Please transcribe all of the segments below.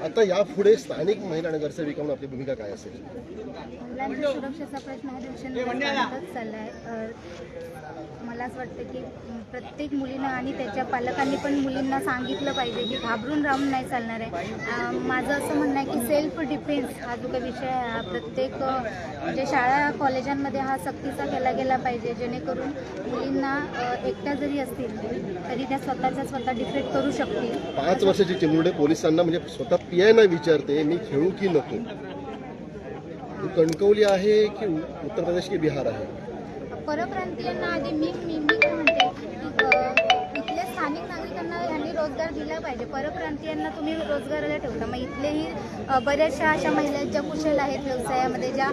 आता यापुढे स्थानिक महिला नगरसेविका म्हणून आपली भूमिका काय असेल? महिलांच्या सुरक्षेचा प्रश्न हा दिवसेंदिवस चाललाय. मला असं वाटतं की प्रत्येक मुलीनं आणि त्याच्या पालकांनी पण मुलींना सांगितलं पाहिजे की घाबरून राहून नाही चालणार आहे. माझं असं म्हणणं आहे की सेल्फ डिफेन्स हा जो काही विषय आहे हा प्रत्येक म्हणजे शाळा कॉलेजांमध्ये हा सक्तीचा केला गेला पाहिजे, जेणेकरून मुलींना एकट्या जरी असतील तरी त्या स्वतः डिफेंड करू शकतील. 5 वर्षाची चिमुरडे पोलिसांना म्हणजे स्वतः पीआयना विचारते मी खेळू की नको. कणकवली आहे की उत्तर प्रदेश की बिहार आहे? परप्रांतीयांना आधी मी काय म्हणते की इथले स्थानिक नागरिकांना यांनी रोजगार दिला पाहिजे. परप्रांतीयांना तुम्ही रोजगाराला ठेवता, मग इथलेही बऱ्याचशा अशा महिला आहेत ज्या कुशल आहेत व्यवसायामध्ये, ज्या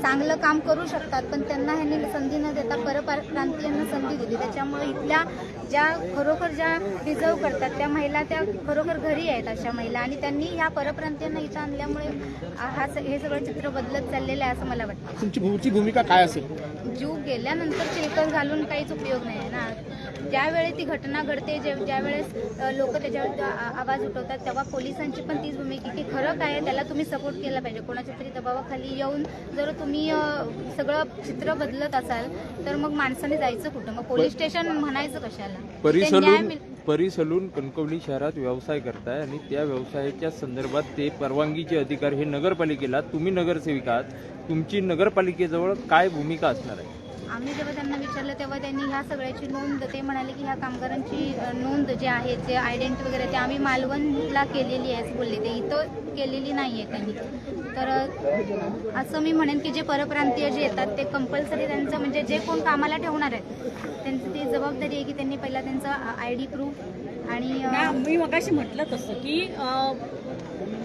चांगलं काम करू शकतात, पण त्यांना ह्यांनी संधी न देता परप्रांतीयांना संधी दिली. त्याच्यामुळे इथल्या ज्या खरोखर ज्या डिझर्व करतात त्या महिला त्या खरोखर घरी आहेत अशा महिला, आणि त्यांनी ह्या परप्रांतीयांना इथं आणल्यामुळे हे सगळं चित्र बदलत चाललेलं आहे असं मला वाटतं. तुमची भूमिका काय असेल? जीव गेल्यानंतर चिलकत घालून काहीच उपयोग नाही आहे ना. ज्यावेळेस ती घटना घडते, ज्यावेळेस लोक त्याच्यावर आवाज उठवतात, तेव्हा पोलिसांची पण तीच भूमिका की खरं काय आहे त्याला तुम्ही सपोर्ट केला पाहिजे. कोणाच्या तरी दबावाखाली येऊन जर तुम्ही सगळं चित्र बदलत असाल तर मग माणसाने जायचं कुठं? मग पोलीस स्टेशन म्हणायचं कशाला? परिसलून कणकवली शहरात व्यवसाय करताय आणि त्या व्यवसायाच्या संदर्भात ते परवानगीचे अधिकार हे नगरपालिकेला, तुम्ही नगरसेविका आहात, तुमची नगरपालिकेजवळ काय भूमिका असणार आहे? आम्ही जेव्हा त्यांना विचारलं तेव्हा त्यांनी ह्या सगळ्याची नोंद, ते म्हणाले की ह्या कामगारांची नोंद जे आहे, जे आयडेंटिटी वगैरे ते आम्ही मालवणला केलेली आहे बोलले, ते इथं केलेली नाही आहे त्यांनी. तर असं मी म्हणेन की जे परप्रांतीय जे येतात ते कंपल्सरी त्यांचं म्हणजे जे कोण कामाला ठेवणार आहेत त्यांची ती जबाबदारी आहे की त्यांनी पहिला त्यांचा ID प्रूफ आणि मी मगाशी म्हटलं तसं की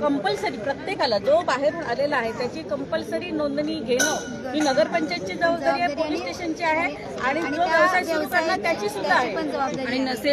कंपल्सरी प्रत्येकाला जो बाहेरून आलेला आहे त्याची कंपल्सरी नोंदणी घेणं ही नगरपंचायतची जबाबदारी आहे, पोलीस स्टेशनची आहे, आणि जो व्यवसाय सुरू करणार त्याची सुद्धा आहे. पण जबाबदारी आणि नसेल